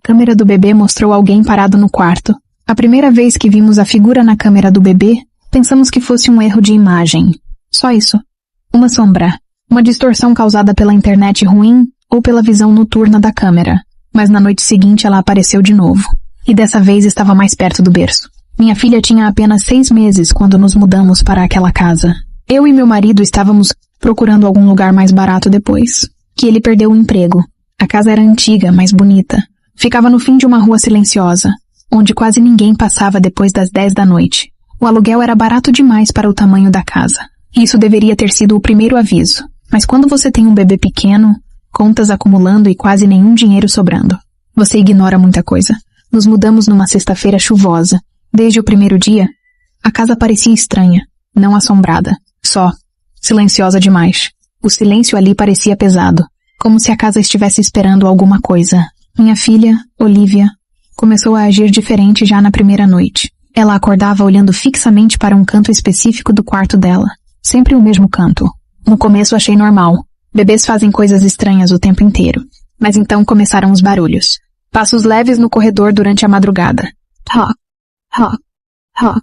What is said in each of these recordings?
câmera do bebê mostrou alguém parado no quarto. A primeira vez que vimos a figura na câmera do bebê, pensamos que fosse um erro de imagem. Só isso. Uma sombra. Uma distorção causada pela internet ruim ou pela visão noturna da câmera. Mas na noite seguinte ela apareceu de novo. E dessa vez estava mais perto do berço. Minha filha tinha apenas 6 meses quando nos mudamos para aquela casa. Eu e meu marido estávamos procurando algum lugar mais barato depois que ele perdeu o emprego. A casa era antiga, mas bonita. Ficava no fim de uma rua silenciosa, onde quase ninguém passava depois das 10 da noite. O aluguel era barato demais para o tamanho da casa. Isso deveria ter sido o primeiro aviso. Mas quando você tem um bebê pequeno, contas acumulando e quase nenhum dinheiro sobrando, você ignora muita coisa. Nos mudamos numa sexta-feira chuvosa. Desde o primeiro dia, a casa parecia estranha, não assombrada, só, silenciosa demais. O silêncio ali parecia pesado, como se a casa estivesse esperando alguma coisa. Minha filha, Olivia, começou a agir diferente já na primeira noite. Ela acordava olhando fixamente para um canto específico do quarto dela. Sempre o mesmo canto. No começo achei normal. Bebês fazem coisas estranhas o tempo inteiro. Mas então começaram os barulhos. Passos leves no corredor durante a madrugada. Toc, toc, toc.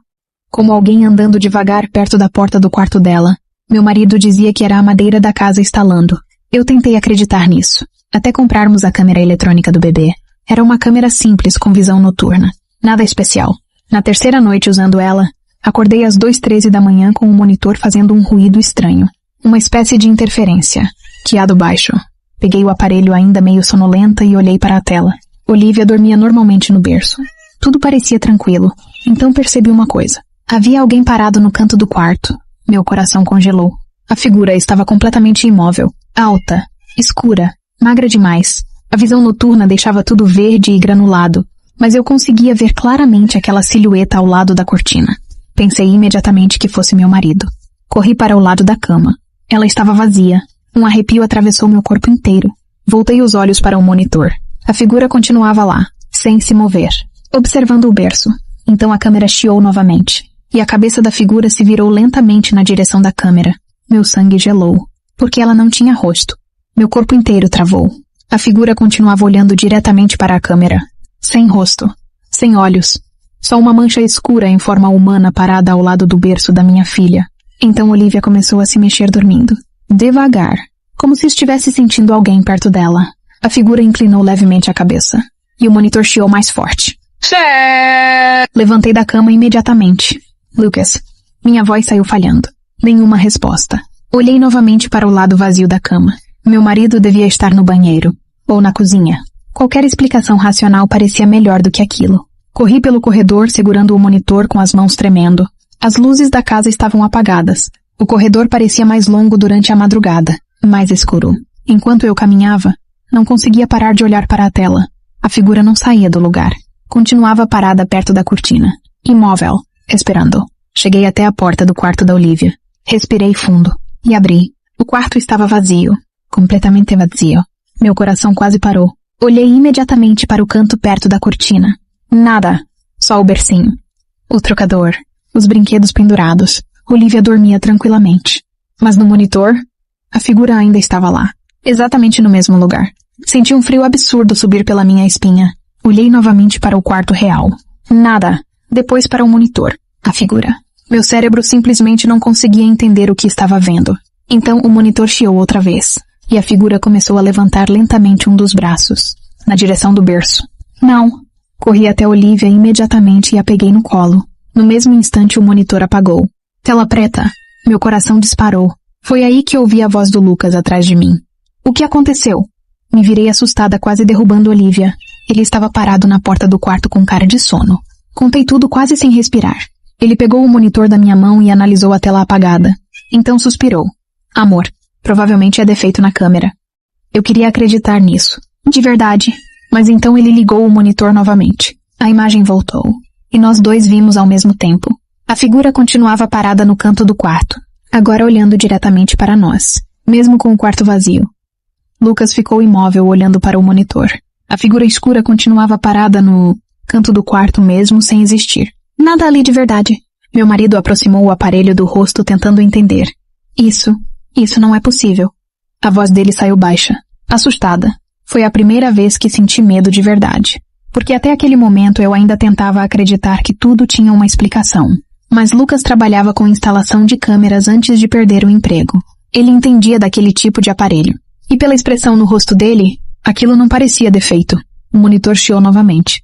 Como alguém andando devagar perto da porta do quarto dela. Meu marido dizia que era a madeira da casa estalando. Eu tentei acreditar nisso, até comprarmos a câmera eletrônica do bebê. Era uma câmera simples com visão noturna. Nada especial. Na terceira noite usando ela, acordei às 2h13 da manhã com o monitor fazendo um ruído estranho. Uma espécie de interferência. Chiado baixo. Peguei o aparelho ainda meio sonolenta e olhei para a tela. Olivia dormia normalmente no berço. Tudo parecia tranquilo. Então percebi uma coisa. Havia alguém parado no canto do quarto. Meu coração congelou. A figura estava completamente imóvel. Alta. Escura. Magra demais. A visão noturna deixava tudo verde e granulado. Mas eu conseguia ver claramente aquela silhueta ao lado da cortina. Pensei imediatamente que fosse meu marido. Corri para o lado da cama. Ela estava vazia. Um arrepio atravessou meu corpo inteiro. Voltei os olhos para o monitor. A figura continuava lá, sem se mover, observando o berço. Então a câmera chiou novamente, e a cabeça da figura se virou lentamente na direção da câmera. Meu sangue gelou, porque ela não tinha rosto. Meu corpo inteiro travou. A figura continuava olhando diretamente para a câmera, sem rosto, sem olhos. Só uma mancha escura em forma humana parada ao lado do berço da minha filha. Então Olivia começou a se mexer dormindo. Devagar, como se estivesse sentindo alguém perto dela. A figura inclinou levemente a cabeça, e o monitor chiou mais forte. Levantei da cama imediatamente. Lucas, minha voz saiu falhando. Nenhuma resposta. Olhei novamente para o lado vazio da cama. Meu marido devia estar no banheiro, ou na cozinha. Qualquer explicação racional parecia melhor do que aquilo. Corri pelo corredor segurando o monitor com as mãos tremendo. As luzes da casa estavam apagadas. O corredor parecia mais longo durante a madrugada, mais escuro. Enquanto eu caminhava, não conseguia parar de olhar para a tela. A figura não saía do lugar. Continuava parada perto da cortina, imóvel, esperando. Cheguei até a porta do quarto da Olivia. Respirei fundo e abri. O quarto estava vazio, completamente vazio. Meu coração quase parou. Olhei imediatamente para o canto perto da cortina. Nada, só o bercinho. O trocador, os brinquedos pendurados. Olivia dormia tranquilamente. Mas no monitor, a figura ainda estava lá, exatamente no mesmo lugar. Senti um frio absurdo subir pela minha espinha. Olhei novamente para o quarto real. Nada. Depois para o monitor. A figura. Meu cérebro simplesmente não conseguia entender o que estava vendo. Então o monitor chiou outra vez. E a figura começou a levantar lentamente um dos braços, na direção do berço. Não. Corri até Olivia imediatamente e a peguei no colo. No mesmo instante o monitor apagou. Tela preta. Meu coração disparou. Foi aí que ouvi a voz do Lucas atrás de mim. O que aconteceu? Me virei assustada, quase derrubando Olivia. Ele estava parado na porta do quarto com cara de sono. Contei tudo quase sem respirar. Ele pegou o monitor da minha mão e analisou a tela apagada. Então suspirou. Amor, provavelmente é defeito na câmera. Eu queria acreditar nisso. De verdade. Mas então ele ligou o monitor novamente. A imagem voltou. E nós dois vimos ao mesmo tempo. A figura continuava parada no canto do quarto, agora olhando diretamente para nós, mesmo com o quarto vazio. Lucas ficou imóvel olhando para o monitor. A figura escura continuava parada no canto do quarto mesmo sem existir. Nada ali de verdade. Meu marido aproximou o aparelho do rosto tentando entender. Isso não é possível. A voz dele saiu baixa, assustada. Foi a primeira vez que senti medo de verdade. porque até aquele momento eu ainda tentava acreditar que tudo tinha uma explicação. Mas Lucas trabalhava com instalação de câmeras antes de perder o emprego. Ele entendia daquele tipo de aparelho. E pela expressão no rosto dele, aquilo não parecia defeito. O monitor chiou novamente.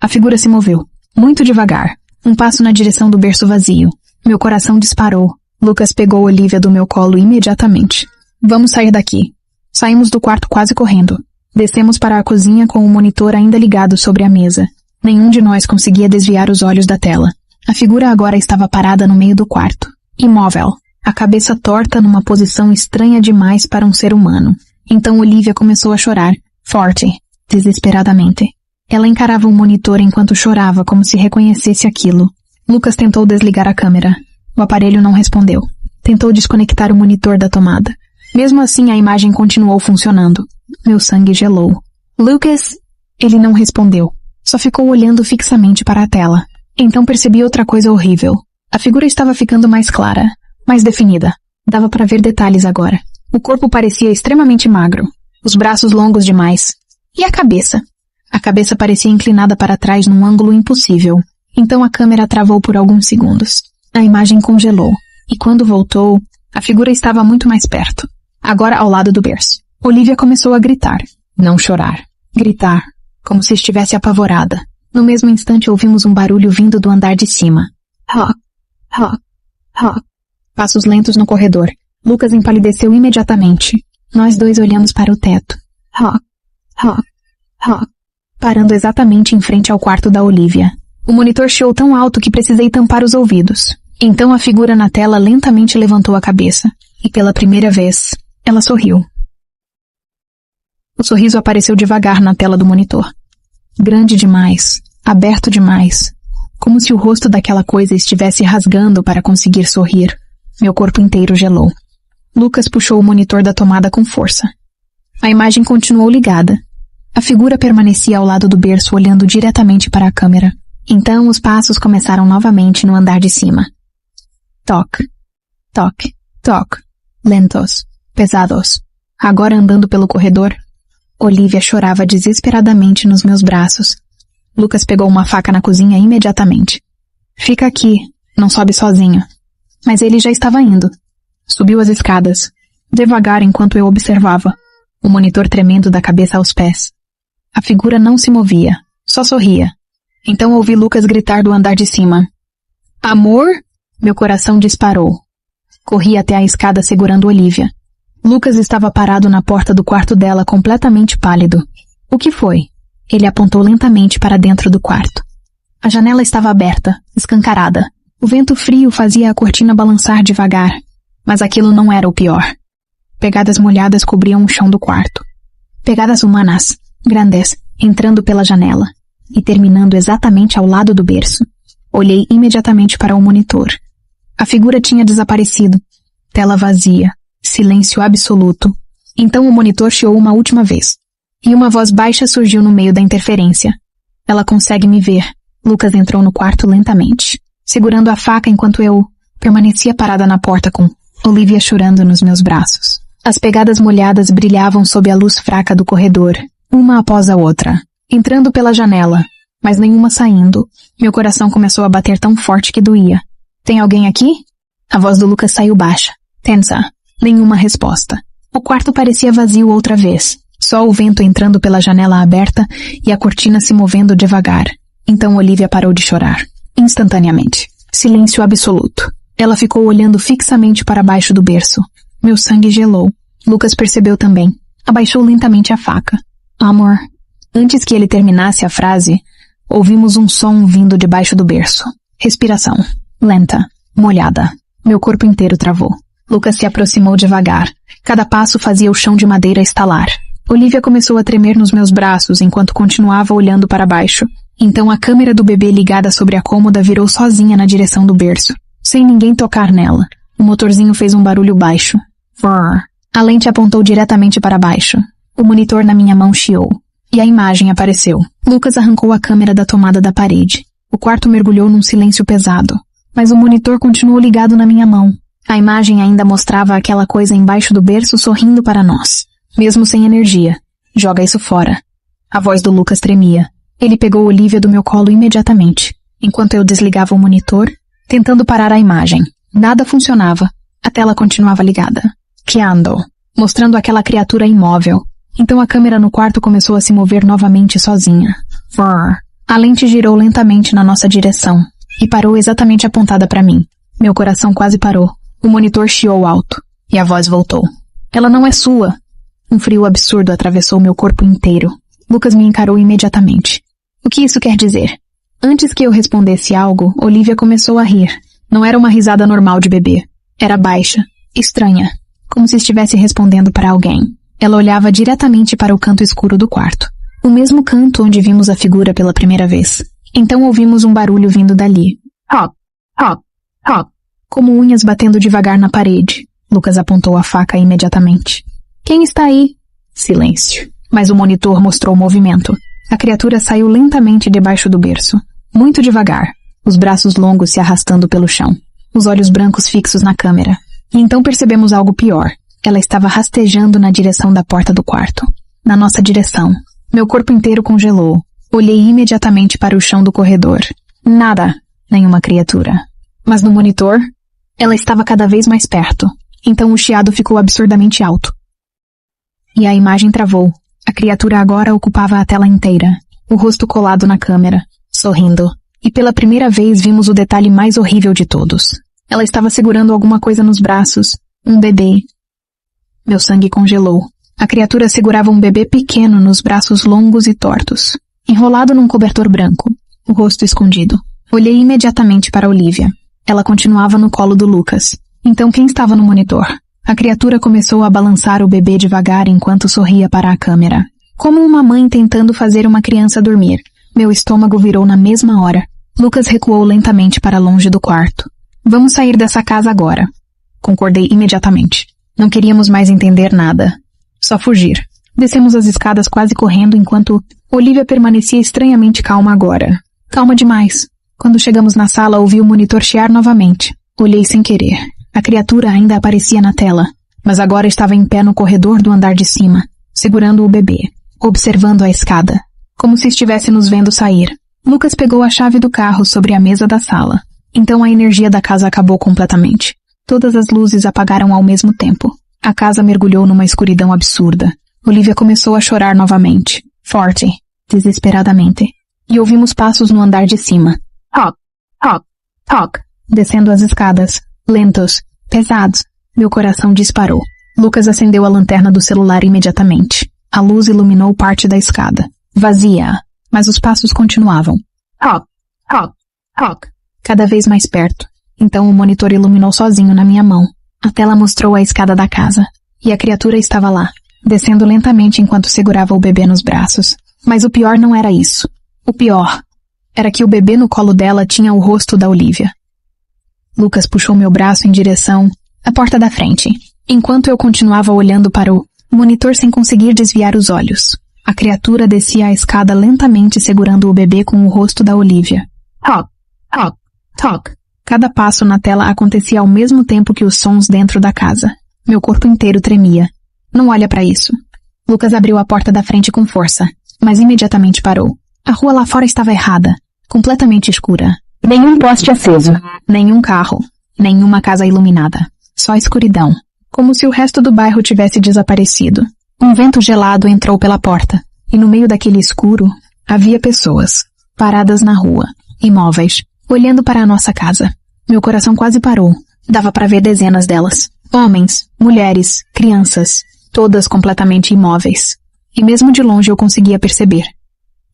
A figura se moveu, muito devagar, um passo na direção do berço vazio. Meu coração disparou. Lucas pegou Olivia do meu colo imediatamente. Vamos sair daqui. Saímos do quarto quase correndo. Descemos para a cozinha com o monitor ainda ligado sobre a mesa. Nenhum de nós conseguia desviar os olhos da tela. A figura agora estava parada no meio do quarto, imóvel, a cabeça torta numa posição estranha demais para um ser humano. Então Olivia começou a chorar, forte, desesperadamente. Ela encarava o monitor enquanto chorava como se reconhecesse aquilo. Lucas tentou desligar a câmera. O aparelho não respondeu. Tentou desconectar o monitor da tomada. Mesmo assim, a imagem continuou funcionando. Meu sangue gelou. Lucas... Ele não respondeu. Só ficou olhando fixamente para a tela. Então percebi outra coisa horrível. A figura estava ficando mais clara, mais definida. Dava para ver detalhes agora. O corpo parecia extremamente magro. Os braços longos demais. E a cabeça? A cabeça parecia inclinada para trás num ângulo impossível. Então a câmera travou por alguns segundos. A imagem congelou. E quando voltou, a figura estava muito mais perto. Agora ao lado do berço. Olivia começou a gritar. Não chorar. Gritar. Como se estivesse apavorada. No mesmo instante ouvimos um barulho vindo do andar de cima. Rock. Rock. Rock. Passos lentos no corredor. Lucas empalideceu imediatamente. Nós dois olhamos para o teto. Rock. Rock. Rock. Parando exatamente em frente ao quarto da Olivia. O monitor chiou tão alto que precisei tampar os ouvidos. Então a figura na tela lentamente levantou a cabeça. E pela primeira vez, ela sorriu. O sorriso apareceu devagar na tela do monitor. Grande demais, aberto demais. Como se o rosto daquela coisa estivesse rasgando para conseguir sorrir. Meu corpo inteiro gelou. Lucas puxou o monitor da tomada com força. A imagem continuou ligada. A figura permanecia ao lado do berço olhando diretamente para a câmera. Então os passos começaram novamente no andar de cima. Toque, toque, toque. Lentos, pesados. Agora andando pelo corredor, Olivia chorava desesperadamente nos meus braços. Lucas pegou uma faca na cozinha imediatamente. Fica aqui, não sobe sozinho. Mas ele já estava indo. Subiu as escadas, devagar enquanto eu observava, o monitor tremendo da cabeça aos pés. A figura não se movia, só sorria. Então ouvi Lucas gritar do andar de cima. Amor? Meu coração disparou. Corri até a escada segurando Olivia. Lucas estava parado na porta do quarto dela, completamente pálido. O que foi? Ele apontou lentamente para dentro do quarto. A janela estava aberta, escancarada. O vento frio fazia a cortina balançar devagar. Mas aquilo não era o pior. Pegadas molhadas cobriam o chão do quarto. Pegadas humanas, grandes, entrando pela janela e terminando exatamente ao lado do berço. Olhei imediatamente para o monitor. A figura tinha desaparecido. Tela vazia. Silêncio absoluto. Então o monitor chiou uma última vez. E uma voz baixa surgiu no meio da interferência. Ela consegue me ver. Lucas entrou no quarto lentamente, segurando a faca enquanto eu permanecia parada na porta com Olivia chorando nos meus braços. As pegadas molhadas brilhavam sob a luz fraca do corredor, uma após a outra, entrando pela janela, mas nenhuma saindo. Meu coração começou a bater tão forte que doía. Tem alguém aqui? A voz do Lucas saiu baixa, tensa. Nenhuma resposta. O quarto parecia vazio outra vez. Só o vento entrando pela janela aberta e a cortina se movendo devagar. Então Olivia parou de chorar. Instantaneamente. Silêncio absoluto. Ela ficou olhando fixamente para baixo do berço. Meu sangue gelou. Lucas percebeu também. Abaixou lentamente a faca. Amor. Antes que ele terminasse a frase, ouvimos um som vindo debaixo do berço. Respiração. Lenta. Molhada. Meu corpo inteiro travou. Lucas se aproximou devagar. Cada passo fazia o chão de madeira estalar. Olivia começou a tremer nos meus braços enquanto continuava olhando para baixo. Então a câmera do bebê ligada sobre a cômoda virou sozinha na direção do berço, sem ninguém tocar nela. O motorzinho fez um barulho baixo. Vrr. A lente apontou diretamente para baixo. O monitor na minha mão chiou. E a imagem apareceu. Lucas arrancou a câmera da tomada da parede. O quarto mergulhou num silêncio pesado. Mas o monitor continuou ligado na minha mão. A imagem ainda mostrava aquela coisa embaixo do berço sorrindo para nós. Mesmo sem energia. Joga isso fora. A voz do Lucas tremia. Ele pegou Olivia do meu colo imediatamente, enquanto eu desligava o monitor, tentando parar a imagem. Nada funcionava. A tela continuava ligada. Candle, mostrando aquela criatura imóvel. Então a câmera no quarto começou a se mover novamente sozinha. Vrr. A lente girou lentamente na nossa direção e parou exatamente apontada para mim. Meu coração quase parou. O monitor chiou alto e a voz voltou. Ela não é sua. Um frio absurdo atravessou meu corpo inteiro. Lucas me encarou imediatamente. O que isso quer dizer? Antes que eu respondesse algo, Olivia começou a rir. Não era uma risada normal de bebê. Era baixa, estranha, como se estivesse respondendo para alguém. Ela olhava diretamente para o canto escuro do quarto. O mesmo canto onde vimos a figura pela primeira vez. Então ouvimos um barulho vindo dali. Hop, hop, hop. Como unhas batendo devagar na parede. Lucas apontou a faca imediatamente. Quem está aí? Silêncio. Mas o monitor mostrou movimento. A criatura saiu lentamente debaixo do berço. Muito devagar. Os braços longos se arrastando pelo chão. Os olhos brancos fixos na câmera. E então percebemos algo pior. Ela estava rastejando na direção da porta do quarto. Na nossa direção. Meu corpo inteiro congelou. Olhei imediatamente para o chão do corredor. Nada. Nenhuma criatura. Mas no monitor, ela estava cada vez mais perto. Então o chiado ficou absurdamente alto. E a imagem travou. A criatura agora ocupava a tela inteira. O rosto colado na câmera, sorrindo. E pela primeira vez vimos o detalhe mais horrível de todos. Ela estava segurando alguma coisa nos braços. Um bebê. Meu sangue congelou. A criatura segurava um bebê pequeno nos braços longos e tortos, enrolado num cobertor branco, o rosto escondido. Olhei imediatamente para Olivia. Ela continuava no colo do Lucas. Então quem estava no monitor? A criatura começou a balançar o bebê devagar enquanto sorria para a câmera. Como uma mãe tentando fazer uma criança dormir. Meu estômago virou na mesma hora. Lucas recuou lentamente para longe do quarto. Vamos sair dessa casa agora. Concordei imediatamente. Não queríamos mais entender nada. Só fugir. Descemos as escadas quase correndo enquanto Olivia permanecia estranhamente calma agora. Calma demais. Quando chegamos na sala, ouvi o monitor chiar novamente. Olhei sem querer. A criatura ainda aparecia na tela, mas agora estava em pé no corredor do andar de cima, segurando o bebê, observando a escada, como se estivesse nos vendo sair. Lucas pegou a chave do carro sobre a mesa da sala. Então a energia da casa acabou completamente. Todas as luzes apagaram ao mesmo tempo. A casa mergulhou numa escuridão absurda. Olivia começou a chorar novamente, forte, desesperadamente. E ouvimos passos no andar de cima. Hop, hop, hop, descendo as escadas. Lentos, pesados. Meu coração disparou. Lucas acendeu a lanterna do celular imediatamente. A luz iluminou parte da escada. Vazia, mas os passos continuavam. Hop, hop, hop. Cada vez mais perto. Então o monitor iluminou sozinho na minha mão. A tela mostrou a escada da casa. E a criatura estava lá, descendo lentamente enquanto segurava o bebê nos braços. Mas o pior não era isso. O pior era que o bebê no colo dela tinha o rosto da Olivia. Lucas puxou meu braço em direção à porta da frente, enquanto eu continuava olhando para o monitor sem conseguir desviar os olhos. A criatura descia a escada lentamente segurando o bebê com o rosto da Olivia. Hop, hop, hop. Cada passo na tela acontecia ao mesmo tempo que os sons dentro da casa. Meu corpo inteiro tremia. Não olha para isso. Lucas abriu a porta da frente com força, mas imediatamente parou. A rua lá fora estava errada, completamente escura. Nenhum poste aceso, nenhum carro, nenhuma casa iluminada. Só escuridão, como se o resto do bairro tivesse desaparecido. Um vento gelado entrou pela porta, e no meio daquele escuro, havia pessoas, paradas na rua, imóveis, olhando para a nossa casa. Meu coração quase parou. Dava para ver dezenas delas. Homens, mulheres, crianças, todas completamente imóveis. E mesmo de longe eu conseguia perceber.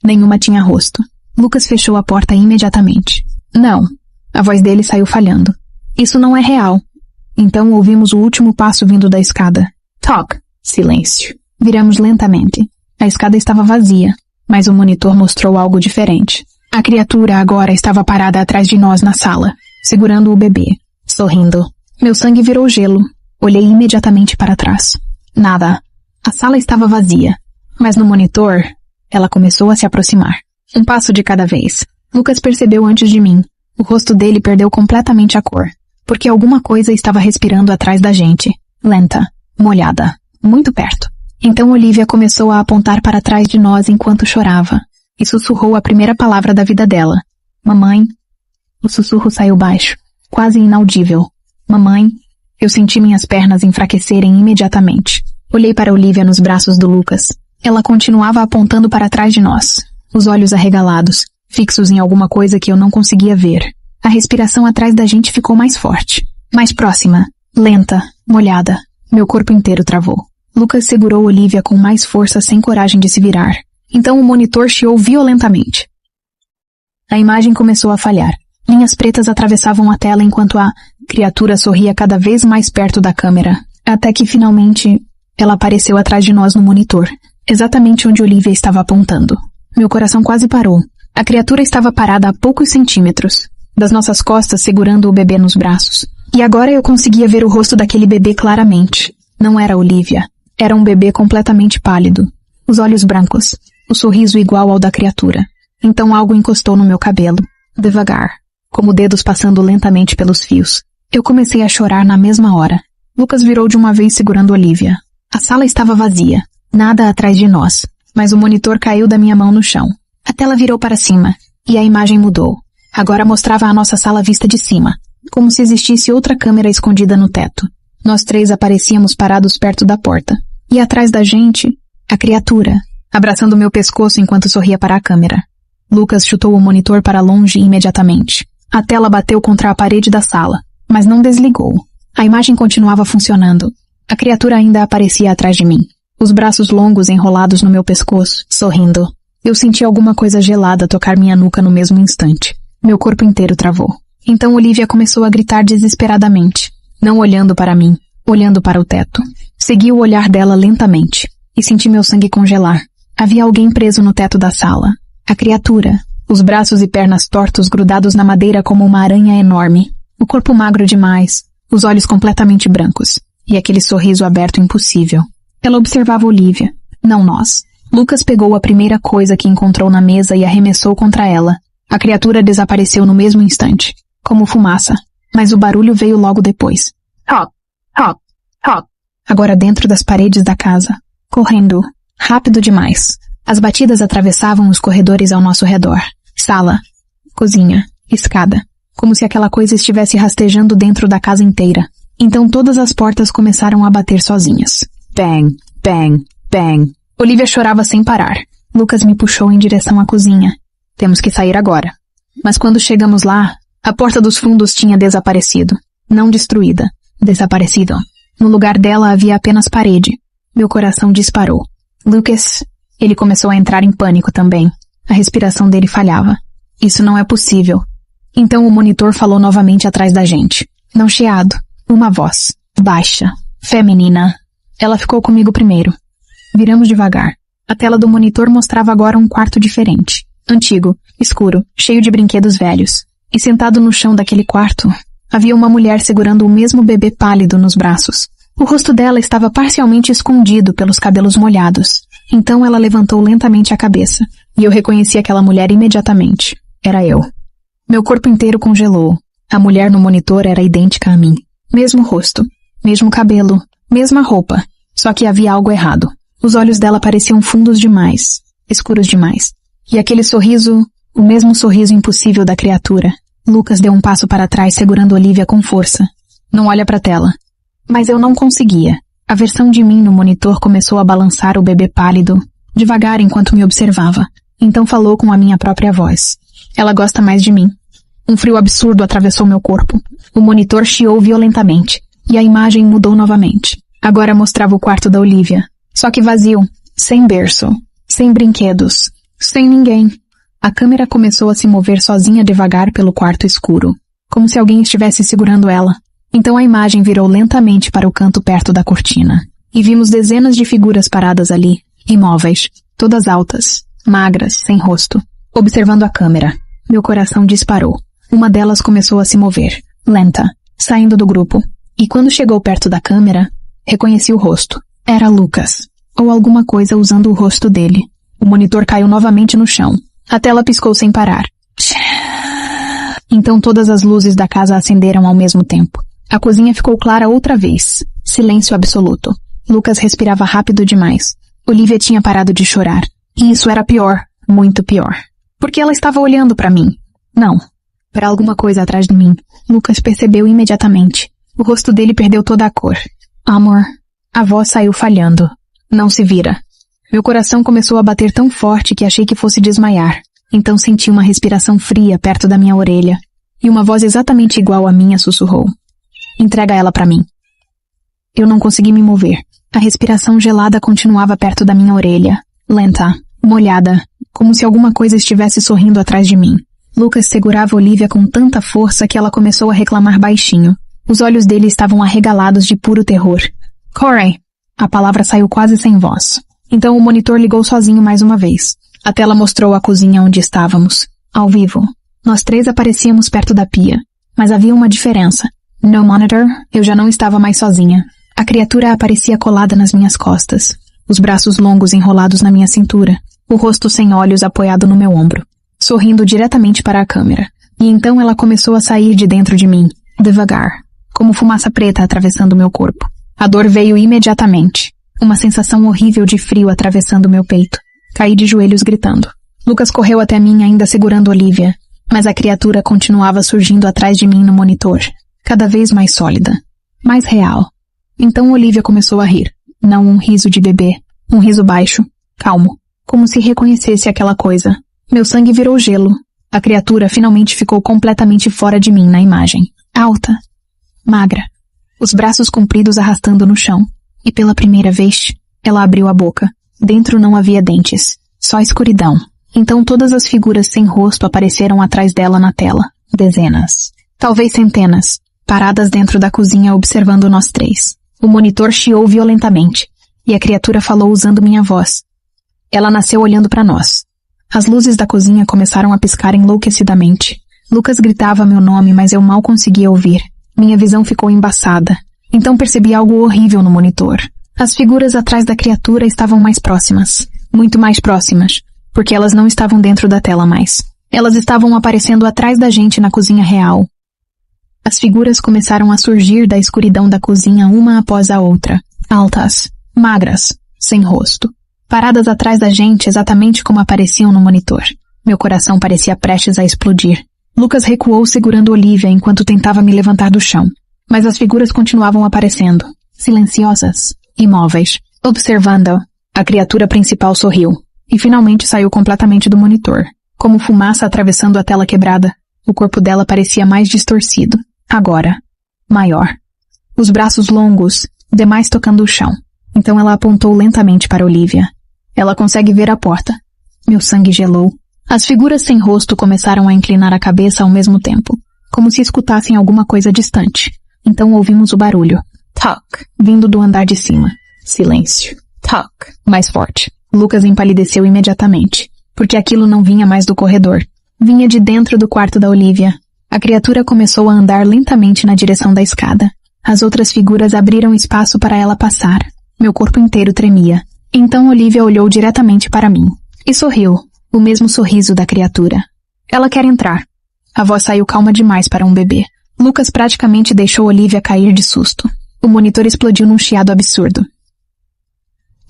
Nenhuma tinha rosto. Lucas fechou a porta imediatamente. Não. A voz dele saiu falhando. Isso não é real. Então ouvimos o último passo vindo da escada. Toc. Silêncio. Viramos lentamente. A escada estava vazia, mas o monitor mostrou algo diferente. A criatura agora estava parada atrás de nós na sala, segurando o bebê, sorrindo. Meu sangue virou gelo. Olhei imediatamente para trás. Nada. A sala estava vazia, mas no monitor, ela começou a se aproximar. Um passo de cada vez. Lucas percebeu antes de mim. O rosto dele perdeu completamente a cor, porque alguma coisa estava respirando atrás da gente. Lenta, molhada, muito perto. Então Olivia começou a apontar para trás de nós enquanto chorava, e sussurrou a primeira palavra da vida dela. Mamãe. O sussurro saiu baixo, quase inaudível. Mamãe. Eu senti minhas pernas enfraquecerem imediatamente. Olhei para Olivia nos braços do Lucas. Ela continuava apontando para trás de nós, os olhos arregalados, fixos em alguma coisa que eu não conseguia ver. A respiração atrás da gente ficou mais forte, mais próxima, lenta, molhada. Meu corpo inteiro travou. Lucas segurou Olivia com mais força sem coragem de se virar. Então o monitor chiou violentamente. A imagem começou a falhar. Linhas pretas atravessavam a tela enquanto a criatura sorria cada vez mais perto da câmera. Até que, finalmente, ela apareceu atrás de nós no monitor, exatamente onde Olivia estava apontando. Meu coração quase parou. A criatura estava parada a poucos centímetros das nossas costas, segurando o bebê nos braços. E agora eu conseguia ver o rosto daquele bebê claramente. Não era Olivia. Era um bebê completamente pálido. Os olhos brancos. O sorriso igual ao da criatura. Então algo encostou no meu cabelo. Devagar. Como dedos passando lentamente pelos fios. Eu comecei a chorar na mesma hora. Lucas virou de uma vez segurando Olivia. A sala estava vazia. Nada atrás de nós. Mas o monitor caiu da minha mão no chão. A tela virou para cima. E a imagem mudou. Agora mostrava a nossa sala vista de cima. Como se existisse outra câmera escondida no teto. Nós três aparecíamos parados perto da porta. E atrás da gente, a criatura, abraçando meu pescoço enquanto sorria para a câmera. Lucas chutou o monitor para longe imediatamente. A tela bateu contra a parede da sala, mas não desligou. A imagem continuava funcionando. A criatura ainda aparecia atrás de mim. Os braços longos enrolados no meu pescoço, sorrindo. Eu senti alguma coisa gelada tocar minha nuca no mesmo instante. Meu corpo inteiro travou. Então Olivia começou a gritar desesperadamente, não olhando para mim, olhando para o teto. Segui o olhar dela lentamente, e senti meu sangue congelar. Havia alguém preso no teto da sala. A criatura, os braços e pernas tortos grudados na madeira como uma aranha enorme. O corpo magro demais, os olhos completamente brancos, e aquele sorriso aberto impossível. Ela observava Olivia, não nós. Lucas pegou a primeira coisa que encontrou na mesa e arremessou contra ela. A criatura desapareceu no mesmo instante, como fumaça, mas o barulho veio logo depois. Hop, hop, hop. Agora dentro das paredes da casa, correndo, rápido demais. As batidas atravessavam os corredores ao nosso redor. Sala, cozinha, escada, como se aquela coisa estivesse rastejando dentro da casa inteira. Então todas as portas começaram a bater sozinhas. Bang, bang, bang. Olivia chorava sem parar. Lucas me puxou em direção à cozinha. Temos que sair agora. Mas quando chegamos lá, a porta dos fundos tinha desaparecido. Não destruída. Desaparecido. No lugar dela havia apenas parede. Meu coração disparou. Lucas... Ele começou a entrar em pânico também. A respiração dele falhava. Isso não é possível. Então o monitor falou novamente atrás da gente. Não chiado. Uma voz. Baixa. Feminina. Ela ficou comigo primeiro. Viramos devagar. A tela do monitor mostrava agora um quarto diferente. Antigo, escuro, cheio de brinquedos velhos. E sentado no chão daquele quarto, havia uma mulher segurando o mesmo bebê pálido nos braços. O rosto dela estava parcialmente escondido pelos cabelos molhados. Então ela levantou lentamente a cabeça, e eu reconheci aquela mulher imediatamente. Era eu. Meu corpo inteiro congelou. A mulher no monitor era idêntica a mim. Mesmo rosto, mesmo cabelo, mesma roupa. Só que havia algo errado. Os olhos dela pareciam fundos demais, escuros demais. E aquele sorriso, o mesmo sorriso impossível da criatura. Lucas deu um passo para trás segurando Olivia com força. Não olha para a tela. Mas eu não conseguia. A versão de mim no monitor começou a balançar o bebê pálido, devagar enquanto me observava. Então falou com a minha própria voz. Ela gosta mais de mim. Um frio absurdo atravessou meu corpo. O monitor chiou violentamente, e a imagem mudou novamente. Agora mostrava o quarto da Olivia. Só que vazio, sem berço, sem brinquedos, sem ninguém. A câmera começou a se mover sozinha devagar pelo quarto escuro, como se alguém estivesse segurando ela. Então a imagem virou lentamente para o canto perto da cortina. E vimos dezenas de figuras paradas ali, imóveis, todas altas, magras, sem rosto, observando a câmera. Meu coração disparou. Uma delas começou a se mover, lenta, saindo do grupo. E quando chegou perto da câmera, reconheci o rosto. Era Lucas, ou alguma coisa usando o rosto dele. O monitor caiu novamente no chão. A tela piscou sem parar. Então todas as luzes da casa acenderam ao mesmo tempo. A cozinha ficou clara outra vez. Silêncio absoluto. Lucas respirava rápido demais. Olivia tinha parado de chorar. E isso era pior, muito pior. Porque ela estava olhando para mim. Não, para alguma coisa atrás de mim. Lucas percebeu imediatamente. O rosto dele perdeu toda a cor. Amor, a voz saiu falhando. Não se vira. Meu coração começou a bater tão forte que achei que fosse desmaiar. Então senti uma respiração fria perto da minha orelha. E uma voz exatamente igual à minha sussurrou. Entrega ela para mim. Eu não consegui me mover. A respiração gelada continuava perto da minha orelha. Lenta, molhada, como se alguma coisa estivesse sorrindo atrás de mim. Lucas segurava Olivia com tanta força que ela começou a reclamar baixinho. Os olhos dele estavam arregalados de puro terror. Corey! A palavra saiu quase sem voz. Então o monitor ligou sozinho mais uma vez. A tela mostrou a cozinha onde estávamos. Ao vivo. Nós três aparecíamos perto da pia. Mas havia uma diferença. No monitor, eu já não estava mais sozinha. A criatura aparecia colada nas minhas costas. Os braços longos enrolados na minha cintura. O rosto sem olhos apoiado no meu ombro. Sorrindo diretamente para a câmera. E então ela começou a sair de dentro de mim. Devagar. Como fumaça preta atravessando meu corpo. A dor veio imediatamente. Uma sensação horrível de frio atravessando meu peito. Caí de joelhos gritando. Lucas correu até mim ainda segurando Olivia. Mas a criatura continuava surgindo atrás de mim no monitor. Cada vez mais sólida. Mais real. Então Olivia começou a rir. Não um riso de bebê. Um riso baixo. Calmo. Como se reconhecesse aquela coisa. Meu sangue virou gelo. A criatura finalmente ficou completamente fora de mim na imagem. Alta. Magra. Os braços compridos arrastando no chão. E pela primeira vez, ela abriu a boca. Dentro não havia dentes. Só escuridão. Então todas as figuras sem rosto apareceram atrás dela na tela. Dezenas. Talvez centenas. Paradas dentro da cozinha observando nós três. O monitor chiou violentamente. E a criatura falou usando minha voz. Ela nasceu olhando para nós. As luzes da cozinha começaram a piscar enlouquecidamente. Lucas gritava meu nome, mas eu mal conseguia ouvir. Minha visão ficou embaçada. Então percebi algo horrível no monitor. As figuras atrás da criatura estavam mais próximas. Muito mais próximas. Porque elas não estavam dentro da tela mais. Elas estavam aparecendo atrás da gente na cozinha real. As figuras começaram a surgir da escuridão da cozinha uma após a outra. Altas. Magras. Sem rosto. Paradas atrás da gente exatamente como apareciam no monitor. Meu coração parecia prestes a explodir. Lucas recuou segurando Olivia enquanto tentava me levantar do chão. Mas as figuras continuavam aparecendo. Silenciosas. Imóveis. Observando. A criatura principal sorriu. E finalmente saiu completamente do monitor. Como fumaça atravessando a tela quebrada. O corpo dela parecia mais distorcido. Agora. Maior. Os braços longos, demais tocando o chão. Então ela apontou lentamente para Olivia. Ela consegue ver a porta. Meu sangue gelou. As figuras sem rosto começaram a inclinar a cabeça ao mesmo tempo, como se escutassem alguma coisa distante. Então ouvimos o barulho. Toc, vindo do andar de cima. Silêncio. Toc, mais forte. Lucas empalideceu imediatamente, porque aquilo não vinha mais do corredor. Vinha de dentro do quarto da Olivia. A criatura começou a andar lentamente na direção da escada. As outras figuras abriram espaço para ela passar. Meu corpo inteiro tremia. Então Olivia olhou diretamente para mim. E sorriu. O mesmo sorriso da criatura. Ela quer entrar. A voz saiu calma demais para um bebê. Lucas praticamente deixou Olivia cair de susto. O monitor explodiu num chiado absurdo.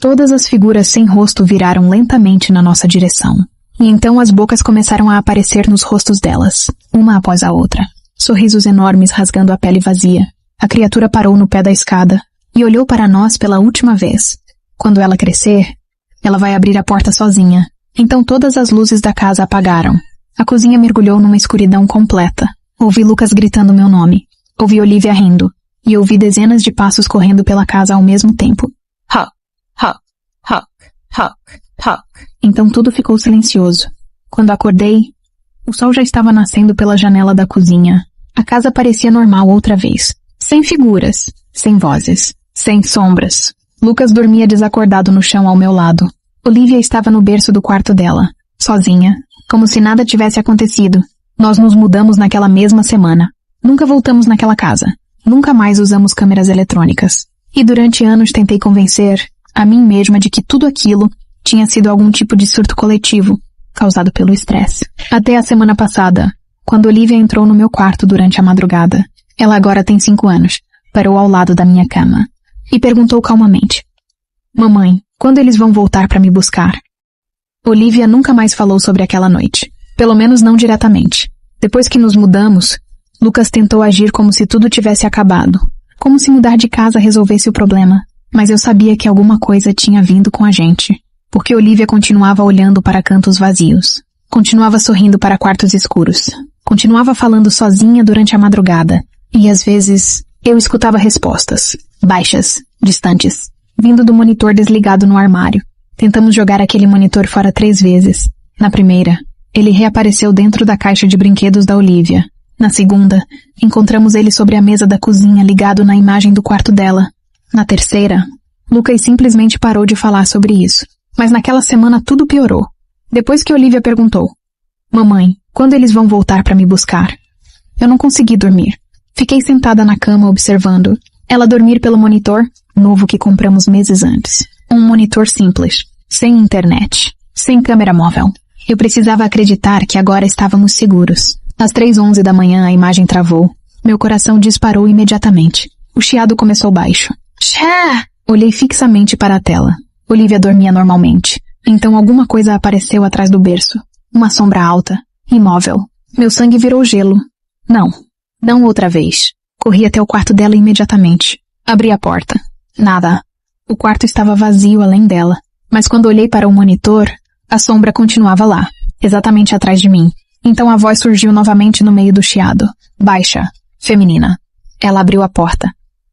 Todas as figuras sem rosto viraram lentamente na nossa direção. E então as bocas começaram a aparecer nos rostos delas, uma após a outra. Sorrisos enormes rasgando a pele vazia. A criatura parou no pé da escada e olhou para nós pela última vez. Quando ela crescer, ela vai abrir a porta sozinha. Então todas as luzes da casa apagaram. A cozinha mergulhou numa escuridão completa. Ouvi Lucas gritando meu nome. Ouvi Olivia rindo. E ouvi dezenas de passos correndo pela casa ao mesmo tempo. Huck, huck, huck, huck, huck. Então tudo ficou silencioso. Quando acordei, o sol já estava nascendo pela janela da cozinha. A casa parecia normal outra vez. Sem figuras, sem vozes, sem sombras. Lucas dormia desacordado no chão ao meu lado. Olivia estava no berço do quarto dela, sozinha, como se nada tivesse acontecido. Nós nos mudamos naquela mesma semana. Nunca voltamos naquela casa. Nunca mais usamos câmeras eletrônicas. E durante anos tentei convencer a mim mesma de que tudo aquilo tinha sido algum tipo de surto coletivo, causado pelo estresse. Até a semana passada, quando Olivia entrou no meu quarto durante a madrugada. Ela agora tem 5 anos. Parou ao lado da minha cama. E perguntou calmamente. Mamãe, quando eles vão voltar para me buscar? Olivia nunca mais falou sobre aquela noite. Pelo menos não diretamente. Depois que nos mudamos, Lucas tentou agir como se tudo tivesse acabado. Como se mudar de casa resolvesse o problema. Mas eu sabia que alguma coisa tinha vindo com a gente. Porque Olivia continuava olhando para cantos vazios. Continuava sorrindo para quartos escuros. Continuava falando sozinha durante a madrugada. E às vezes, eu escutava respostas. Baixas, distantes. Vindo do monitor desligado no armário. Tentamos jogar aquele monitor fora 3 vezes. Na primeira, ele reapareceu dentro da caixa de brinquedos da Olivia. Na segunda, encontramos ele sobre a mesa da cozinha ligado na imagem do quarto dela. Na terceira, Lucas simplesmente parou de falar sobre isso. Mas naquela semana tudo piorou. Depois que Olivia perguntou: Mamãe, quando eles vão voltar para me buscar? Eu não consegui dormir. Fiquei sentada na cama observando ela dormir pelo monitor novo que compramos meses antes. Um monitor simples, sem internet, sem câmera móvel. Eu precisava acreditar que agora estávamos seguros. Às 3h11 da manhã a imagem travou. Meu coração disparou imediatamente. O chiado começou baixo. Chá! Olhei fixamente para a tela. Olivia dormia normalmente. Então alguma coisa apareceu atrás do berço. Uma sombra alta, imóvel. Meu sangue virou gelo. Não outra vez. Corri até o quarto dela imediatamente. Abri a porta. Nada. O quarto estava vazio além dela. Mas quando olhei para o monitor, a sombra continuava lá, exatamente atrás de mim. Então a voz surgiu novamente no meio do chiado. Baixa. Feminina. Ela abriu a porta.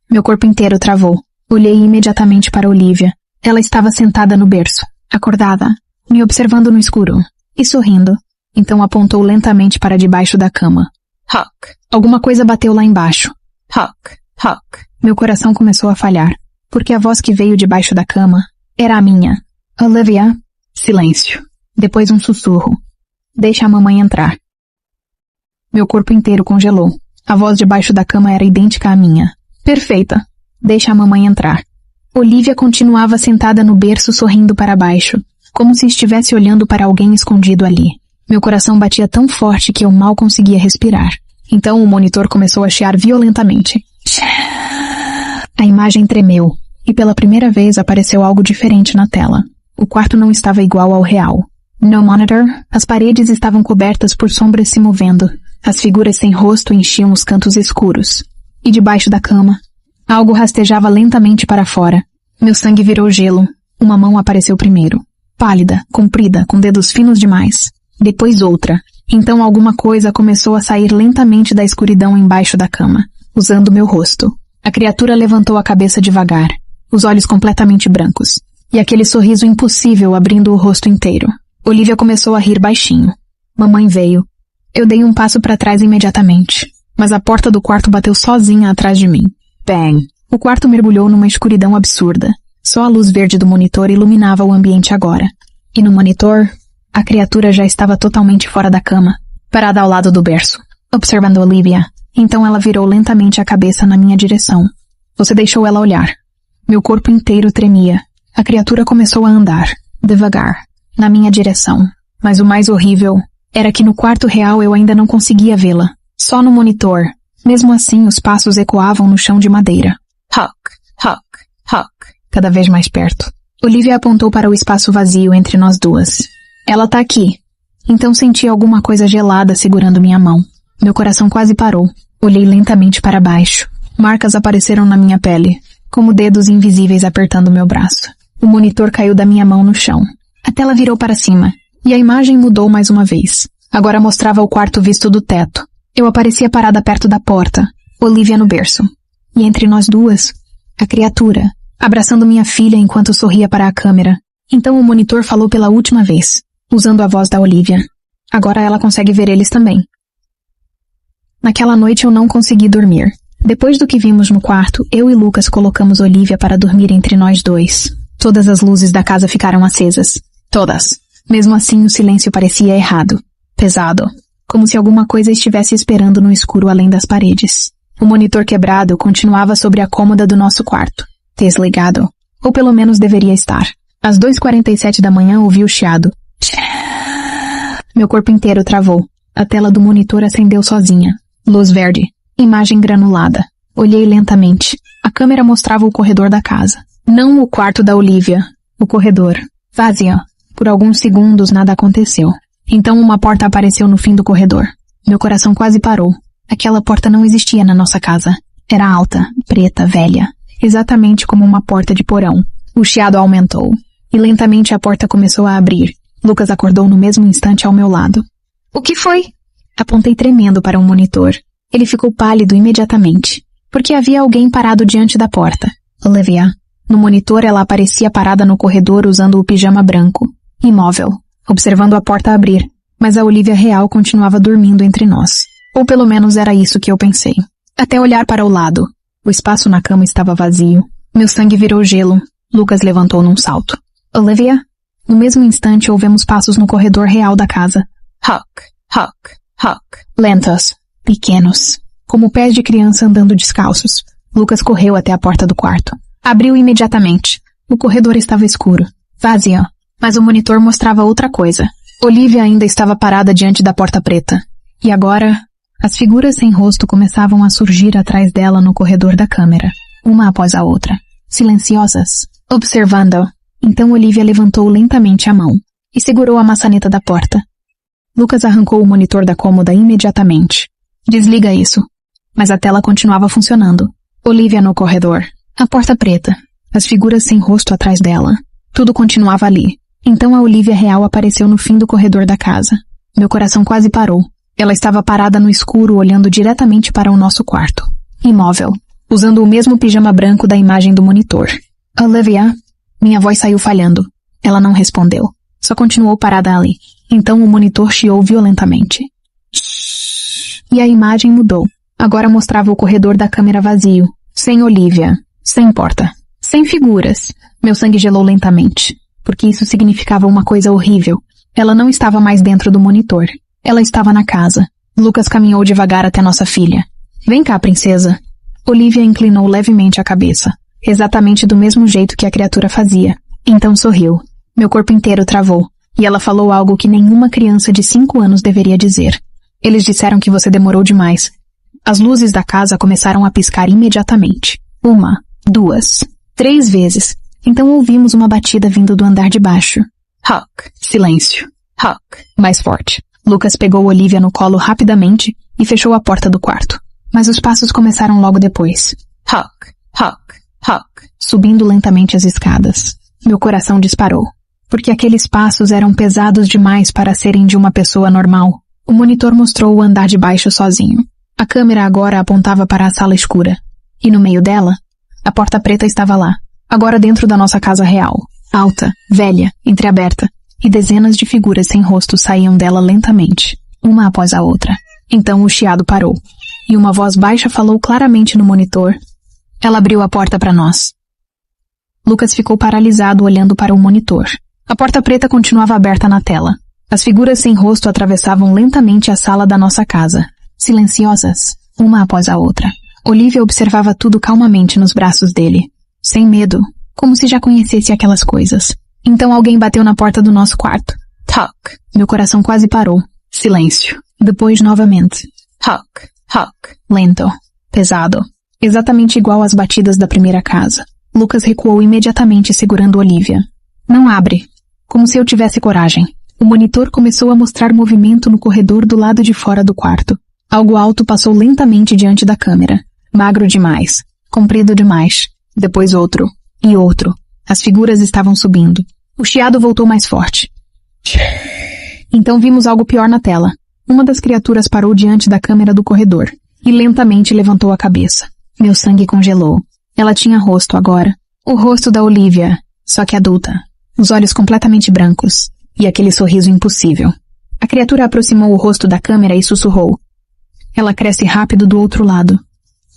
Meu corpo inteiro travou. Olhei imediatamente para Olivia. Ela estava sentada no berço, acordada, me observando no escuro, e sorrindo. Então apontou lentamente para debaixo da cama. Huck. Alguma coisa bateu lá embaixo. Huck. Meu coração começou a falhar, porque a voz que veio debaixo da cama era a minha. Olivia. Silêncio. Depois um sussurro. Deixa a mamãe entrar. Meu corpo inteiro congelou. A voz debaixo da cama era idêntica à minha. Perfeita. Deixa a mamãe entrar. Olivia continuava sentada no berço sorrindo para baixo, como se estivesse olhando para alguém escondido ali. Meu coração batia tão forte que eu mal conseguia respirar. Então o monitor começou a chiar violentamente. A imagem tremeu, e pela primeira vez apareceu algo diferente na tela. O quarto não estava igual ao real. No monitor, as paredes estavam cobertas por sombras se movendo. As figuras sem rosto enchiam os cantos escuros. E debaixo da cama, algo rastejava lentamente para fora. Meu sangue virou gelo. Uma mão apareceu primeiro. Pálida, comprida, com dedos finos demais. Depois outra. Então alguma coisa começou a sair lentamente da escuridão embaixo da cama, usando meu rosto. A criatura levantou a cabeça devagar, os olhos completamente brancos. E aquele sorriso impossível abrindo o rosto inteiro. Olivia começou a rir baixinho. Mamãe veio. Eu dei um passo para trás imediatamente, mas a porta do quarto bateu sozinha atrás de mim. Bang! O quarto mergulhou numa escuridão absurda. Só a luz verde do monitor iluminava o ambiente agora. E no monitor, a criatura já estava totalmente fora da cama, parada ao lado do berço, observando Olivia. Então ela virou lentamente a cabeça na minha direção. Você deixou ela olhar. Meu corpo inteiro tremia. A criatura começou a andar, devagar, na minha direção. Mas o mais horrível era que no quarto real eu ainda não conseguia vê-la. Só no monitor. Mesmo assim, os passos ecoavam no chão de madeira. Huck. Cada vez mais perto. Olivia apontou para o espaço vazio entre nós duas. Ela tá aqui. Então senti alguma coisa gelada segurando minha mão. Meu coração quase parou. Olhei lentamente para baixo. Marcas apareceram na minha pele, como dedos invisíveis apertando meu braço. O monitor caiu da minha mão no chão. A tela virou para cima, e a imagem mudou mais uma vez. Agora mostrava o quarto visto do teto. Eu aparecia parada perto da porta, Olivia no berço. E entre nós duas, a criatura, abraçando minha filha enquanto sorria para a câmera. Então o monitor falou pela última vez, usando a voz da Olivia. Agora ela consegue ver eles também. Naquela noite eu não consegui dormir. Depois do que vimos no quarto, eu e Lucas colocamos Olivia para dormir entre nós dois. Todas as luzes da casa ficaram acesas. Todas. Mesmo assim, o silêncio parecia errado. Pesado. Como se alguma coisa estivesse esperando no escuro além das paredes. O monitor quebrado continuava sobre a cômoda do nosso quarto. Desligado. Ou pelo menos deveria estar. Às 2h47 da manhã ouvi o chiado. Meu corpo inteiro travou. A tela do monitor acendeu sozinha. Luz verde. Imagem granulada. Olhei lentamente. A câmera mostrava o corredor da casa. Não o quarto da Olivia. O corredor. Vazio. Por alguns segundos nada aconteceu. Então uma porta apareceu no fim do corredor. Meu coração quase parou. Aquela porta não existia na nossa casa. Era alta, preta, velha. Exatamente como uma porta de porão. O chiado aumentou. E lentamente a porta começou a abrir. Lucas acordou no mesmo instante ao meu lado. O que foi? Apontei tremendo para um monitor. Ele ficou pálido imediatamente. Porque havia alguém parado diante da porta. Olivia. No monitor ela aparecia parada no corredor usando o pijama branco. Imóvel. Observando a porta abrir. Mas a Olivia real continuava dormindo entre nós. Ou pelo menos era isso que eu pensei. Até olhar para o lado. O espaço na cama estava vazio. Meu sangue virou gelo. Lucas levantou num salto. Olivia? No mesmo instante ouvemos passos no corredor real da casa. Huck. Lentos. Pequenos. Como pés de criança andando descalços. Lucas correu até a porta do quarto. Abriu imediatamente. O corredor estava escuro. Vazio. Mas o monitor mostrava outra coisa. Olivia ainda estava parada diante da porta preta. E agora, as figuras sem rosto começavam a surgir atrás dela no corredor da câmera. Uma após a outra. Silenciosas. Observando. Então Olivia levantou lentamente a mão. E segurou a maçaneta da porta. Lucas arrancou o monitor da cômoda imediatamente. Desliga isso. Mas a tela continuava funcionando. Olivia no corredor. A porta preta. As figuras sem rosto atrás dela. Tudo continuava ali. Então a Olivia real apareceu no fim do corredor da casa. Meu coração quase parou. Ela estava parada no escuro olhando diretamente para o nosso quarto. Imóvel. Usando o mesmo pijama branco da imagem do monitor. Olivia? Minha voz saiu falhando. Ela não respondeu. Só continuou parada ali. Então o monitor chiou violentamente. E a imagem mudou. Agora mostrava o corredor da câmera vazio. Sem Olivia. Sem porta. Sem figuras. Meu sangue gelou lentamente. Porque isso significava uma coisa horrível. Ela não estava mais dentro do monitor. Ela estava na casa. Lucas caminhou devagar até nossa filha. Vem cá, princesa. Olivia inclinou levemente a cabeça. Exatamente do mesmo jeito que a criatura fazia. Então sorriu. Meu corpo inteiro travou. E ela falou algo que nenhuma criança de 5 anos deveria dizer. Eles disseram que você demorou demais. As luzes da casa começaram a piscar imediatamente. 1, 2, 3 vezes. Então ouvimos uma batida vindo do andar de baixo. Huck. Silêncio. Huck. Mais forte. Lucas pegou Olivia no colo rapidamente e fechou a porta do quarto. Mas os passos começaram logo depois. Huck. Subindo lentamente as escadas. Meu coração disparou. Porque aqueles passos eram pesados demais para serem de uma pessoa normal. O monitor mostrou o andar de baixo sozinho. A câmera agora apontava para a sala escura. E no meio dela, a porta preta estava lá. Agora dentro da nossa casa real. Alta, velha, entreaberta. E dezenas de figuras sem rosto saíam dela lentamente. Uma após a outra. Então o chiado parou. E uma voz baixa falou claramente no monitor. Ela abriu a porta para nós. Lucas ficou paralisado olhando para o monitor. A porta preta continuava aberta na tela. As figuras sem rosto atravessavam lentamente a sala da nossa casa. Silenciosas, uma após a outra. Olivia observava tudo calmamente nos braços dele. Sem medo, como se já conhecesse aquelas coisas. Então alguém bateu na porta do nosso quarto. Huck. Meu coração quase parou. Silêncio. Depois novamente. Huck. Lento. Pesado. Exatamente igual às batidas da primeira casa. Lucas recuou imediatamente segurando Olivia. Não abre. Como se eu tivesse coragem. O monitor começou a mostrar movimento no corredor do lado de fora do quarto. Algo alto passou lentamente diante da câmera. Magro demais. Comprido demais. Depois outro. E outro. As figuras estavam subindo. O chiado voltou mais forte. Então vimos algo pior na tela. Uma das criaturas parou diante da câmera do corredor. E lentamente levantou a cabeça. Meu sangue congelou. Ela tinha rosto agora. O rosto da Olivia. Só que adulta. Os olhos completamente brancos. E aquele sorriso impossível. A criatura aproximou o rosto da câmera e sussurrou. Ela cresce rápido do outro lado.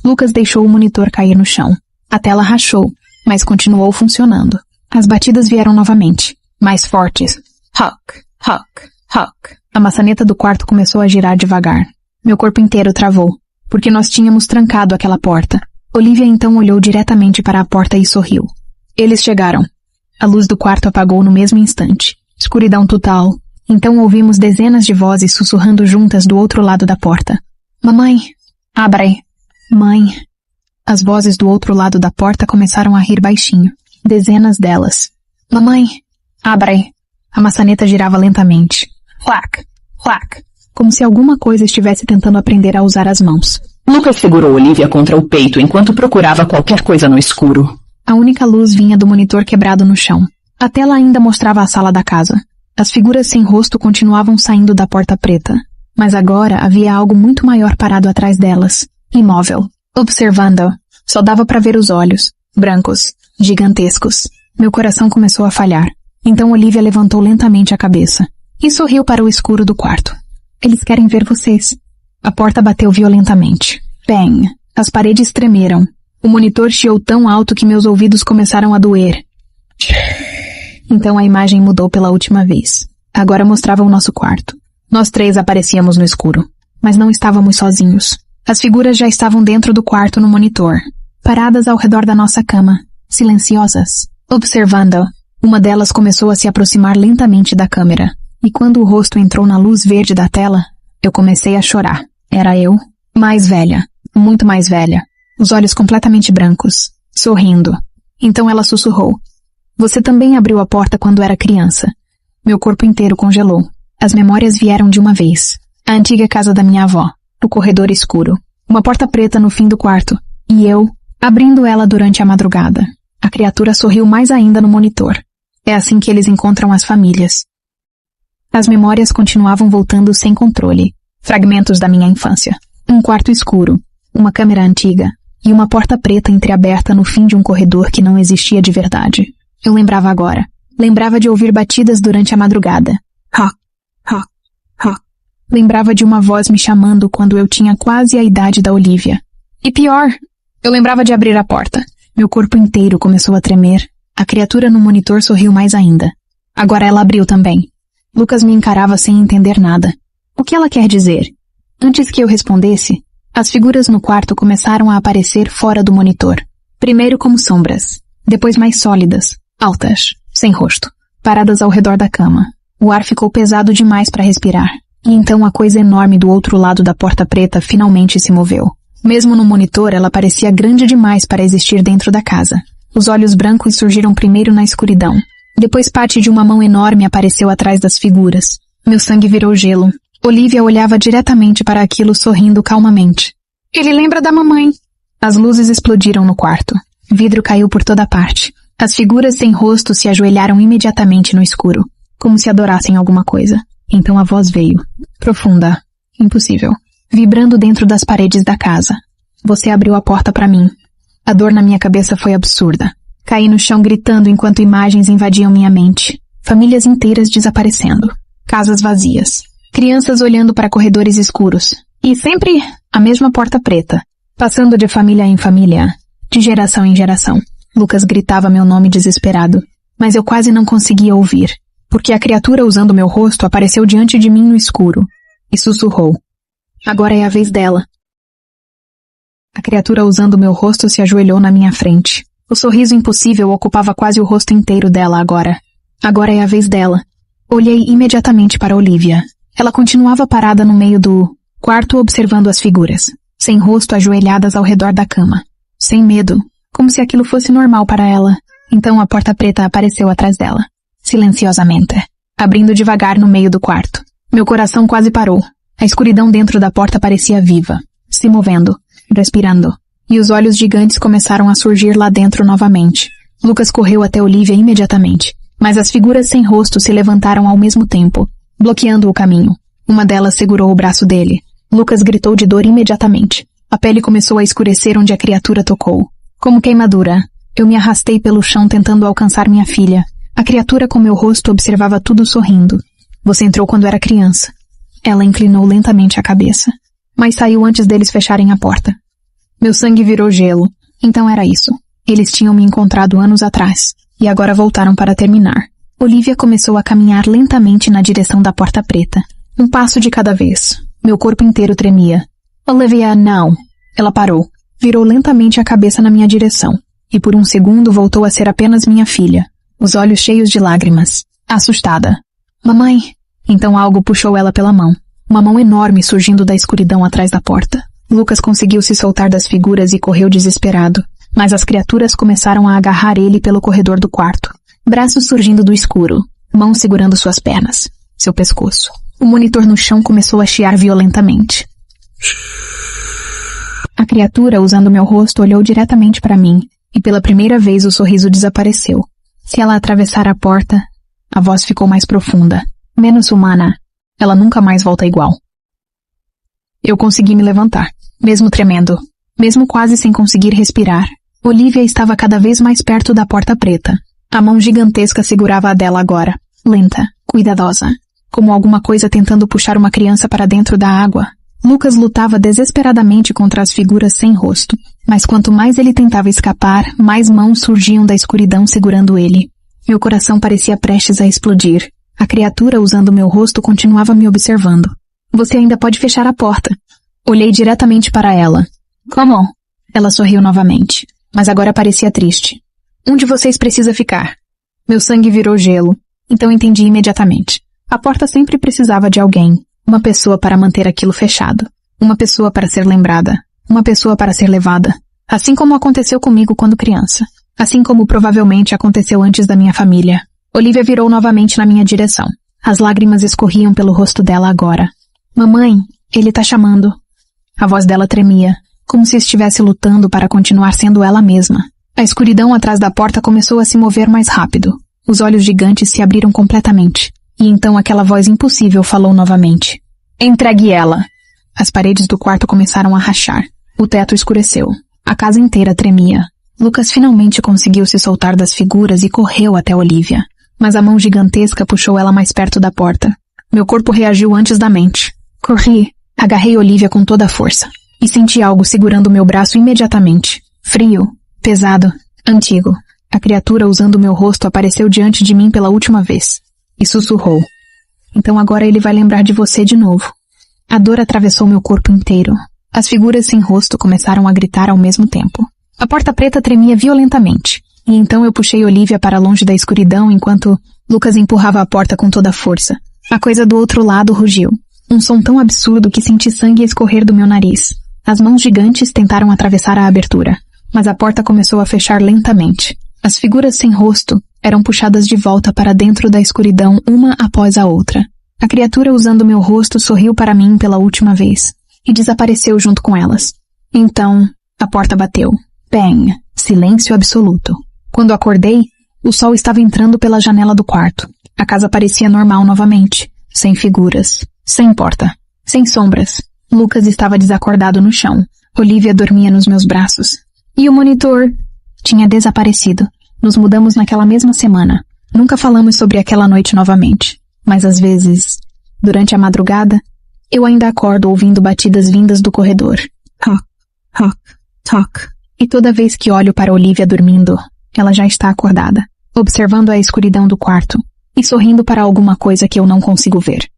Lucas deixou o monitor cair no chão. A tela rachou, mas continuou funcionando. As batidas vieram novamente, mais fortes. Huck. A maçaneta do quarto começou a girar devagar. Meu corpo inteiro travou, porque nós tínhamos trancado aquela porta. Olivia então olhou diretamente para a porta e sorriu. Eles chegaram. A luz do quarto apagou no mesmo instante. Escuridão total. Então ouvimos dezenas de vozes sussurrando juntas do outro lado da porta. Mamãe! Abre! Mãe! As vozes do outro lado da porta começaram a rir baixinho. Dezenas delas. Mamãe! Abre! A maçaneta girava lentamente. Clac! Clac! Como se alguma coisa estivesse tentando aprender a usar as mãos. Lucas segurou Olivia contra o peito enquanto procurava qualquer coisa no escuro. A única luz vinha do monitor quebrado no chão. A tela ainda mostrava a sala da casa. As figuras sem rosto continuavam saindo da porta preta. Mas agora havia algo muito maior parado atrás delas. Imóvel. Observando. Só dava para ver os olhos. Brancos. Gigantescos. Meu coração começou a falhar. Então Olivia levantou lentamente a cabeça. E sorriu para o escuro do quarto. Eles querem ver vocês. A porta bateu violentamente. Bang! As paredes tremeram. O monitor chiou tão alto que meus ouvidos começaram a doer. Então a imagem mudou pela última vez. Agora mostrava o nosso quarto. Nós três aparecíamos no escuro. Mas não estávamos sozinhos. As figuras já estavam dentro do quarto no monitor. Paradas ao redor da nossa cama. Silenciosas. Observando. Uma delas começou a se aproximar lentamente da câmera. E quando o rosto entrou na luz verde da tela, eu comecei a chorar. Era eu, mais velha, muito mais velha, os olhos completamente brancos, sorrindo. Então ela sussurrou. Você também abriu a porta quando era criança. Meu corpo inteiro congelou. As memórias vieram de uma vez. A antiga casa da minha avó, o corredor escuro, uma porta preta no fim do quarto, e eu, abrindo ela durante a madrugada. A criatura sorriu mais ainda no monitor. É assim que eles encontram as famílias. As memórias continuavam voltando sem controle. Fragmentos da minha infância. Um quarto escuro, uma câmera antiga e uma porta preta entreaberta no fim de um corredor que não existia de verdade. Eu lembrava agora. Lembrava de ouvir batidas durante a madrugada. Ha, ha, ha. Lembrava de uma voz me chamando quando eu tinha quase a idade da Olivia. E pior, eu lembrava de abrir a porta. Meu corpo inteiro começou a tremer. A criatura no monitor sorriu mais ainda. Agora ela abriu também. Lucas me encarava sem entender nada. O que ela quer dizer? Antes que eu respondesse, as figuras no quarto começaram a aparecer fora do monitor. Primeiro como sombras, depois mais sólidas, altas, sem rosto, paradas ao redor da cama. O ar ficou pesado demais para respirar. E então a coisa enorme do outro lado da porta preta finalmente se moveu. Mesmo no monitor, ela parecia grande demais para existir dentro da casa. Os olhos brancos surgiram primeiro na escuridão. Depois parte de uma mão enorme apareceu atrás das figuras. Meu sangue virou gelo. Olivia olhava diretamente para aquilo sorrindo calmamente. Ele lembra da mamãe. As luzes explodiram no quarto. Vidro caiu por toda parte. As figuras sem rosto se ajoelharam imediatamente no escuro, como se adorassem alguma coisa. Então a voz veio. Profunda. Impossível. Vibrando dentro das paredes da casa. Você abriu a porta para mim. A dor na minha cabeça foi absurda. Caí no chão gritando enquanto imagens invadiam minha mente. Famílias inteiras desaparecendo. Casas vazias. Crianças olhando para corredores escuros. E sempre a mesma porta preta. Passando de família em família. De geração em geração. Lucas gritava meu nome desesperado. Mas eu quase não conseguia ouvir. Porque a criatura usando meu rosto apareceu diante de mim no escuro. E sussurrou. Agora é a vez dela. A criatura usando meu rosto se ajoelhou na minha frente. O sorriso impossível ocupava quase o rosto inteiro dela agora. Agora é a vez dela. Olhei imediatamente para Olivia. Ela continuava parada no meio do quarto observando as figuras, sem rosto ajoelhadas ao redor da cama. Sem medo, como se aquilo fosse normal para ela. Então a porta preta apareceu atrás dela, silenciosamente, abrindo devagar no meio do quarto. Meu coração quase parou. A escuridão dentro da porta parecia viva, se movendo, respirando. E os olhos gigantes começaram a surgir lá dentro novamente. Lucas correu até Olivia imediatamente, mas as figuras sem rosto se levantaram ao mesmo tempo, bloqueando o caminho. Uma delas segurou o braço dele. Lucas gritou de dor imediatamente. A pele começou a escurecer onde a criatura tocou. Como queimadura, eu me arrastei pelo chão tentando alcançar minha filha. A criatura com meu rosto observava tudo sorrindo. Você entrou quando era criança. Ela inclinou lentamente a cabeça, mas saiu antes deles fecharem a porta. Meu sangue virou gelo. Então era isso. Eles tinham me encontrado anos atrás, e agora voltaram para terminar. Olivia começou a caminhar lentamente na direção da porta preta. Um passo de cada vez. Meu corpo inteiro tremia. Olivia, não. Ela parou. Virou lentamente a cabeça na minha direção. E por um segundo voltou a ser apenas minha filha. Os olhos cheios de lágrimas. Assustada. Mamãe. Então algo puxou ela pela mão. Uma mão enorme surgindo da escuridão atrás da porta. Lucas conseguiu se soltar das figuras e correu desesperado. mas as criaturas começaram a agarrar ele pelo corredor do quarto. Braços surgindo do escuro, mãos segurando suas pernas, seu pescoço. O monitor no chão começou a chiar violentamente. A criatura, usando meu rosto, olhou diretamente para mim, e pela primeira vez o sorriso desapareceu. Se ela atravessar a porta, a voz ficou mais profunda, menos humana. Ela nunca mais volta igual. Eu consegui me levantar, mesmo tremendo, mesmo quase sem conseguir respirar. Olivia estava cada vez mais perto da porta preta. A mão gigantesca segurava a dela agora, lenta, cuidadosa, como alguma coisa tentando puxar uma criança para dentro da água. Lucas lutava desesperadamente contra as figuras sem rosto, mas quanto mais ele tentava escapar, mais mãos surgiam da escuridão segurando ele. Meu coração parecia prestes a explodir. A criatura, usando meu rosto, continuava me observando. Você ainda pode fechar a porta. Olhei diretamente para ela. Como? Ela sorriu novamente, mas agora parecia triste. Um de vocês precisa ficar. Meu sangue virou gelo, então entendi imediatamente. A porta sempre precisava de alguém. Uma pessoa para manter aquilo fechado. Uma pessoa para ser lembrada. Uma pessoa para ser levada. Assim como aconteceu comigo quando criança. Assim como provavelmente aconteceu antes da minha família. Olivia virou novamente na minha direção. As lágrimas escorriam pelo rosto dela agora. Mamãe, ele tá chamando. A voz dela tremia, como se estivesse lutando para continuar sendo ela mesma. A escuridão atrás da porta começou a se mover mais rápido. Os olhos gigantes se abriram completamente. E então aquela voz impossível falou novamente. Entregue ela. As paredes do quarto começaram a rachar. O teto escureceu. A casa inteira tremia. Lucas finalmente conseguiu se soltar das figuras e correu até Olivia. Mas a mão gigantesca puxou ela mais perto da porta. Meu corpo reagiu antes da mente. Corri. Agarrei Olivia com toda a força. E senti algo segurando meu braço imediatamente. Frio. Pesado. Antigo. A criatura usando meu rosto apareceu diante de mim pela última vez. E sussurrou. Então agora ele vai lembrar de você de novo. A dor atravessou meu corpo inteiro. As figuras sem rosto começaram a gritar ao mesmo tempo. A porta preta tremia violentamente. E então eu puxei Olivia para longe da escuridão enquanto Lucas empurrava a porta com toda a força. A coisa do outro lado rugiu. Um som tão absurdo que senti sangue escorrer do meu nariz. As mãos gigantes tentaram atravessar a abertura. Mas a porta começou a fechar lentamente. As figuras sem rosto eram puxadas de volta para dentro da escuridão uma após a outra. A criatura usando meu rosto sorriu para mim pela última vez e desapareceu junto com elas. Então, a porta bateu. Bang! Silêncio absoluto. Quando acordei, o sol estava entrando pela janela do quarto. A casa parecia normal novamente, sem figuras, sem porta, sem sombras. Lucas estava desacordado no chão. Olivia dormia nos meus braços. E o monitor tinha desaparecido. Nos mudamos naquela mesma semana. Nunca falamos sobre aquela noite novamente. Mas às vezes, durante a madrugada, eu ainda acordo ouvindo batidas vindas do corredor. Toc, toc, toc. E toda vez que olho para Olivia dormindo, ela já está acordada, observando a escuridão do quarto e sorrindo para alguma coisa que eu não consigo ver.